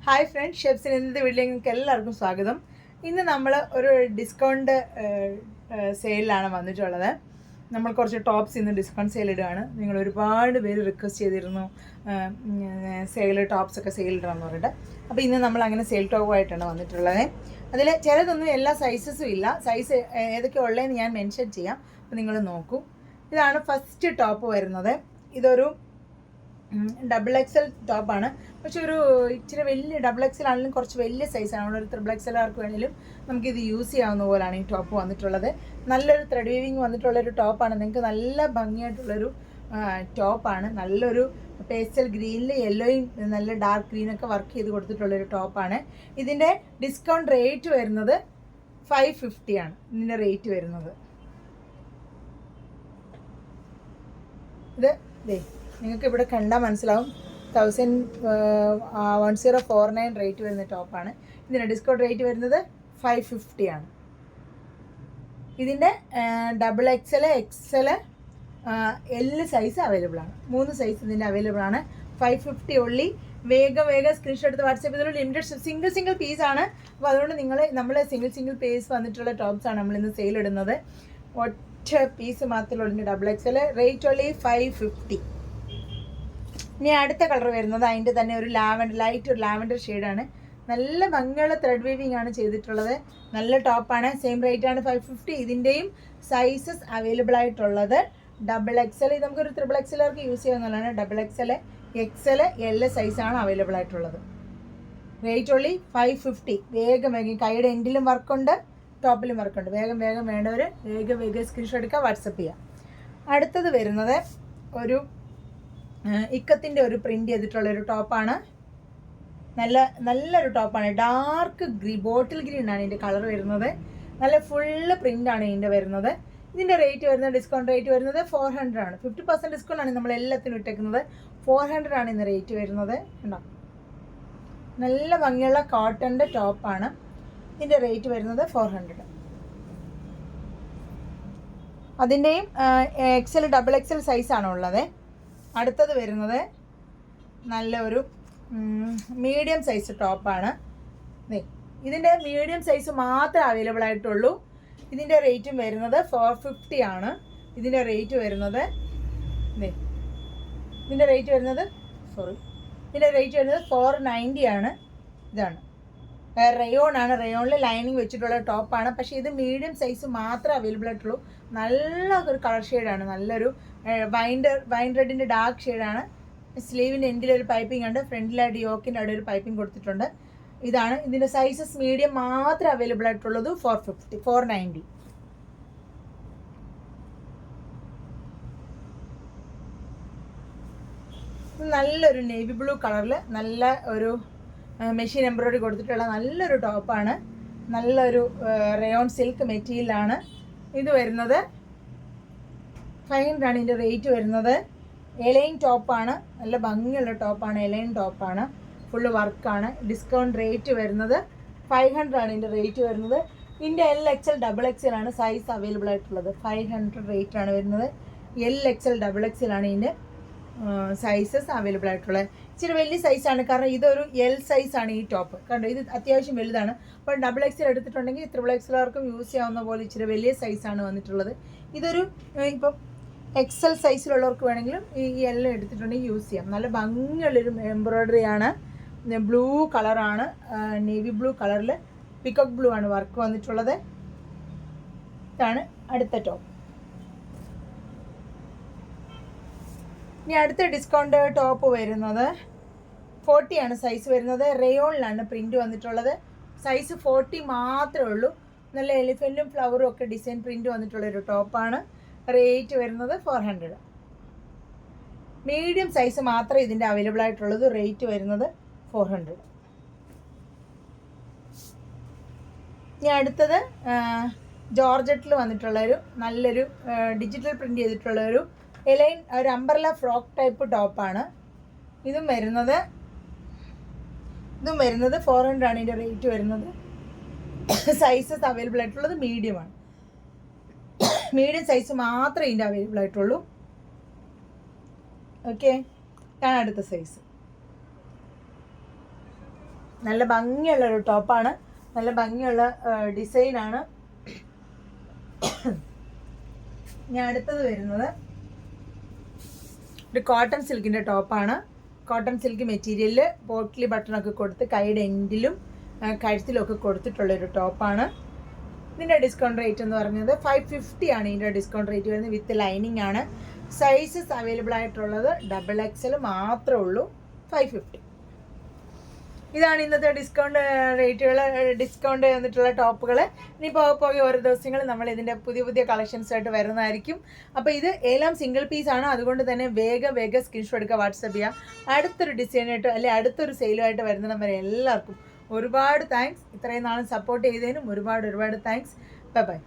Hi friends, ഷെഫ്സിന് ഇന്നത്തെ വീട്ടിലേക്ക് നിങ്ങൾക്ക് എല്ലാവർക്കും സ്വാഗതം. ഇന്ന് നമ്മൾ ഒരു ഡിസ്കൗണ്ട് സെയിലാണ് വന്നിട്ടുള്ളത്. നമ്മൾ കുറച്ച് ടോപ്സ് ഇന്ന് ഡിസ്കൗണ്ട് സെയിൽ ഇടുകയാണ്. നിങ്ങൾ ഒരുപാട് പേര് റിക്വസ്റ്റ് ചെയ്തിരുന്നു സെയിൽ ടോപ്സൊക്കെ സെയിൽ ഇടണമെന്ന് പറഞ്ഞിട്ട്. അപ്പോൾ ഇന്ന് നമ്മൾ അങ്ങനെ സെയിൽ ടോപ്പുമായിട്ടാണ് വന്നിട്ടുള്ളത്. അതിൽ ചിലതൊന്നും എല്ലാ സൈസസും ഇല്ല. സൈസ് ഏതൊക്കെ ഉള്ളതെന്ന് ഞാൻ മെൻഷൻ ചെയ്യാം, അപ്പോൾ നിങ്ങൾ നോക്കൂ. ഇതാണ് ഫസ്റ്റ് ടോപ്പ് വരുന്നത്. ഇതൊരു XXL ടോപ്പാണ്. പക്ഷെ ഒരു ഇച്ചിരി വലിയ XXL ആണെങ്കിലും കുറച്ച് വലിയ സൈസാണ്. അവിടെ ഒരു XXLകാർക്ക് വേണമെങ്കിലും നമുക്കിത് യൂസ് ചെയ്യാവുന്ന പോലെയാണ് ഈ ടോപ്പ് വന്നിട്ടുള്ളത്. നല്ലൊരു ത്രെഡ് വീവിങ് വന്നിട്ടുള്ളൊരു ടോപ്പാണ്. നിങ്ങൾക്ക് നല്ല ഭംഗിയായിട്ടുള്ളൊരു ടോപ്പാണ്. നല്ലൊരു പേസ്റ്റൽ ഗ്രീനിൽ യെല്ലോയും നല്ല ഡാർക്ക് ഗ്രീനൊക്കെ വർക്ക് ചെയ്ത് കൊടുത്തിട്ടുള്ളൊരു ടോപ്പാണ്. ഇതിൻ്റെ ഡിസ്കൗണ്ട് റേറ്റ് വരുന്നത് 550 ആണ്. ഇതിൻ്റെ റേറ്റ് വരുന്നത് ഇത് നിങ്ങൾക്ക് ഇവിടെ കണ്ടാൽ മനസ്സിലാവും. 1049 റേറ്റ് വരുന്ന ടോപ്പാണ്. ഇതിൻ്റെ ഡിസ്കൗണ്ട് റേറ്റ് വരുന്നത് 550 ആണ്. ഇതിൻ്റെ XXL, XL, L size available ആണ്. 3 സൈസ് ഇതിൻ്റെ അവൈലബിൾ ആണ്. 550 ഉള്ളി. വേഗം സ്ക്രീൻഷോട്ട് എടുത്ത് വാട്സാപ്പ് ചെയ്തൊരു ലിമിറ്റഡ് സിംഗിൾ പീസാണ്. അപ്പോൾ അതുകൊണ്ട് നമ്മൾ സിംഗിൾ പീസ് വന്നിട്ടുള്ള ടോപ്സാണ് നമ്മളിന്ന് സെയിൽ ഇടുന്നത്. ഒറ്റ പീസ് മാത്രമേ ഉള്ളൂ XXL. റേറ്റ് ഉള്ളി 550. ഇനി അടുത്ത കളർ വരുന്നത് അതിൻ്റെ തന്നെ ഒരു ലൈറ്റ് ഒരു ലാവൻഡർ ഷെയ്ഡാണ്. നല്ല ഭംഗിയുള്ള ത്രെഡ് വീവിങ് ആണ് ചെയ്തിട്ടുള്ളത്. നല്ല ടോപ്പാണ്. സെയിം റേറ്റ് ആണ് 550. ഇതിൻ്റെയും സൈസസ് അവൈലബിൾ ആയിട്ടുള്ളത് XXL. ഇത് നമുക്കൊരു XXLകാർക്ക് യൂസ് ചെയ്യാവുന്നതാണ്. XXL, XL, L സൈസാണ് അവൈലബിൾ ആയിട്ടുള്ളത്. റേറ്റ് ഉള്ളി 550. വേഗം കൈയുടെ എൻഡിലും വർക്കുണ്ട്, ടോപ്പിലും വർക്കുണ്ട്. വേഗം വേണ്ടവർ വേഗം സ്ക്രീൻഷോട്ട് എടുക്കുക, വാട്സപ്പ് ചെയ്യുക. അടുത്തത് വരുന്നത് ഒരു ഇക്കത്തിൻ്റെ ഒരു പ്രിൻ്റ് ചെയ്തിട്ടുള്ളൊരു ടോപ്പാണ്. നല്ലൊരു ടോപ്പാണ്. ഡാർക്ക് ബോട്ടിൽ ഗ്രീൻ ആണ് ഇതിൻ്റെ കളർ വരുന്നത്. നല്ല ഫുള്ള് പ്രിൻ്റാണ് ഇതിൻ്റെ വരുന്നത്. ഇതിൻ്റെ റേറ്റ് വരുന്നത് ഡിസ്കൗണ്ട് റേറ്റ് വരുന്നത് 400 ആണ്. 50% ഡിസ്കൗണ്ട് ആണ് നമ്മൾ എല്ലാത്തിനും ഇട്ടേക്കുന്നത്. 400 ആണ് ഇന്ന് റേറ്റ് വരുന്നത്. ഉണ്ടോ, നല്ല ഭംഗിയുള്ള കോട്ടൻ്റെ ടോപ്പാണ്. ഇതിൻ്റെ റേറ്റ് വരുന്നത് 400. അതിൻ്റെയും XL, XXL സൈസാണ് ഉള്ളത്. അടുത്തത് വരുന്നത് നല്ലൊരു മീഡിയം സൈസ് ടോപ്പാണ്. ഇതിൻ്റെ മീഡിയം സൈസ് മാത്രമേ അവൈലബിൾ ആയിട്ടുള്ളൂ. ഇതിൻ്റെ റേറ്റും വരുന്നത് 450 ആണ്. ഇതിൻ്റെ റേറ്റ് വരുന്നത് 490 ആണ്. ഇതാണ് റയോൺ ആണ്. റയോണിൽ ലൈനിങ് വെച്ചിട്ടുള്ള ടോപ്പാണ്. പക്ഷേ ഇത് മീഡിയം സൈസ് മാത്രമേ അവൈലബിൾ ആയിട്ടുള്ളൂ. നല്ല ഒരു കളർ ഷെയ്ഡാണ്. നല്ലൊരു വൈൻ റെഡിൻ്റെ ഡാർക്ക് ഷെയ്ഡാണ്. സ്ലീവിൻ്റെ എൻഡിലൊരു പൈപ്പിംഗ് ഉണ്ട്. ഫ്രണ്ടിലായിട്ട് യോക്കിൻ്റെ അവിടെ ഒരു പൈപ്പിംഗ് കൊടുത്തിട്ടുണ്ട്. ഇതാണ് ഇതിൻ്റെ സൈസസ്. മീഡിയം മാത്രമേ അവൈലബിൾ ആയിട്ടുള്ളത്. 490. നല്ലൊരു നേവി ബ്ലൂ കളറിൽ നല്ല ഒരു മെഷീൻ എംബ്രോയിഡറി കൊടുത്തിട്ടുള്ള നല്ലൊരു ടോപ്പാണ്. നല്ലൊരു റയോൺ സിൽക്ക് മെറ്റീരിയലാണ് ഇത് വരുന്നത്. 500 ആണ് ഇതിൻ്റെ റേറ്റ് വരുന്നത്. എലൈൻ ടോപ്പാണ്. നല്ല ഭംഗിയുള്ള ടോപ്പാണ്. എലൈൻ ടോപ്പാണ്. ഫുള്ള് വർക്കാണ്. ഡിസ്കൗണ്ട് റേറ്റ് വരുന്നത് 500 ആണ് ഇതിൻ്റെ റേറ്റ് വരുന്നത്. ഇതിൻ്റെ LXL, XXL ആണ് സൈസ് അവൈലബിൾ ആയിട്ടുള്ളത്. 500 റേറ്റ് ആണ് വരുന്നത്. LXL, XXL ആണ് ഇതിൻ്റെ സൈസസ് അവൈലബിൾ ആയിട്ടുള്ളത്. ഇച്ചിരി വലിയ സൈസാണ്, കാരണം ഇതൊരു L സൈസാണ് ഈ ടോപ്പ്. കണ്ടോ, ഇത് അത്യാവശ്യം വലുതാണ്. അപ്പോൾ XXL എടുത്തിട്ടുണ്ടെങ്കിൽ XXLകാർക്കും യൂസ് ചെയ്യാവുന്ന പോലെ ഇച്ചിരി വലിയ സൈസാണ് വന്നിട്ടുള്ളത്. ഇതൊരു ഇപ്പം XL സൈസിലുള്ളവർക്ക് വേണമെങ്കിലും ഈ L എടുത്തിട്ടുണ്ടെങ്കിൽ യൂസ് ചെയ്യാം. നല്ല ഭംഗിയുള്ളൊരു എംബ്രോയ്ഡറി ആണ്. ബ്ലൂ കളറാണ്. നേവി ബ്ലൂ കളറിൽ പിക്കോക്ക് ബ്ലൂ ആണ് വർക്ക് വന്നിട്ടുള്ളത്. ഇതാണ് അടുത്ത ടോപ്പ്. ഇനി അടുത്ത ഡിസ്കൗണ്ട് ടോപ്പ് വരുന്നത് 40 ആണ് സൈസ് വരുന്നത്. റയോണിലാണ് പ്രിൻ്റ് വന്നിട്ടുള്ളത്. സൈസ് 40 മാത്രമേ ഉള്ളൂ. നല്ല എലിഫൻറ്റും ഫ്ലവറും ഒക്കെ ഡിസൈൻ പ്രിൻ്റ് വന്നിട്ടുള്ളൊരു ടോപ്പാണ്. റേറ്റ് വരുന്നത് 400. മീഡിയം സൈസ് മാത്രമേ ഇതിൻ്റെ അവൈലബിൾ ആയിട്ടുള്ളത്. റേറ്റ് വരുന്നത് 400. ഇനി അടുത്തത് ജോർജറ്റിൽ വന്നിട്ടുള്ളൊരു നല്ലൊരു ഡിജിറ്റൽ പ്രിൻ്റ് ചെയ്തിട്ടുള്ളൊരു എലൈൻ ഒരു അംബ്രല ഫ്രോക്ക് ടൈപ്പ് ടോപ്പാണ്. ഇതും വരുന്നത് 400 ആണ് ഇതിൻ്റെ റേറ്റ് വരുന്നത്. സൈസസ് അവൈലബിൾ ആയിട്ടുള്ളത് മീഡിയമാണ്. മീഡിയം സൈസ് മാത്രമേ ഇതിൻ്റെ അവൈലബിൾ ആയിട്ടുള്ളൂ. ഓക്കെ, ഇതാണ് അടുത്ത സൈസ്. നല്ല ഭംഗിയുള്ളൊരു ടോപ്പാണ്, നല്ല ഭംഗിയുള്ള ഡിസൈനാണ്. ഇനി അടുത്തത് വരുന്നത് ഒരു കോട്ടൺ സിൽക്കിൻ്റെ ടോപ്പാണ്. കോട്ടൺ സിൽക്ക് മെറ്റീരിയലിൽ പോട്ട്ലി ബട്ടണൊക്കെ കൊടുത്ത് കൈയുടെ എൻഡിലും കഴുത്തിലൊക്കെ കൊടുത്തിട്ടുള്ളൊരു ടോപ്പാണ്. ഇതിൻ്റെ ഡിസ്കൗണ്ട് റേറ്റ് എന്ന് പറഞ്ഞത് 550 ആണ്. ഇതിൻ്റെ ഡിസ്കൗണ്ട് റേറ്റ് വരുന്നത് വിത്ത് ലൈനിങ് ആണ്. സൈസസ് അവൈലബിൾ ആയിട്ടുള്ളത് XXL മാത്രമേ ഉള്ളൂ, 550. ഇതാണ് ഇന്നത്തെ ഡിസ്കൗണ്ട് വന്നിട്ടുള്ള ടോപ്പുകൾ. ഇനി പോകെ ഓരോ ദിവസങ്ങൾ നമ്മൾ ഇതിൻ്റെ പുതിയ പുതിയ കളക്ഷൻസായിട്ട് വരുന്നതായിരിക്കും. അപ്പോൾ ഇത് എല്ലാം സിംഗിൾ പീസാണ്, അതുകൊണ്ട് തന്നെ വേഗം സ്ക്രീൻഷോട്ട് എടുക്കുക, വാട്സപ്പ് ചെയ്യുക. അടുത്തൊരു ഡിസൈനായിട്ട് അല്ലെങ്കിൽ അടുത്തൊരു സെയിലുമായിട്ട് വരുന്ന വരെ എല്ലാവർക്കും ഒരുപാട് താങ്ക്സ്. ഇത്രയും നാളും സപ്പോർട്ട് ചെയ്തതിനും ഒരുപാട് താങ്ക്സ്. ബൈ.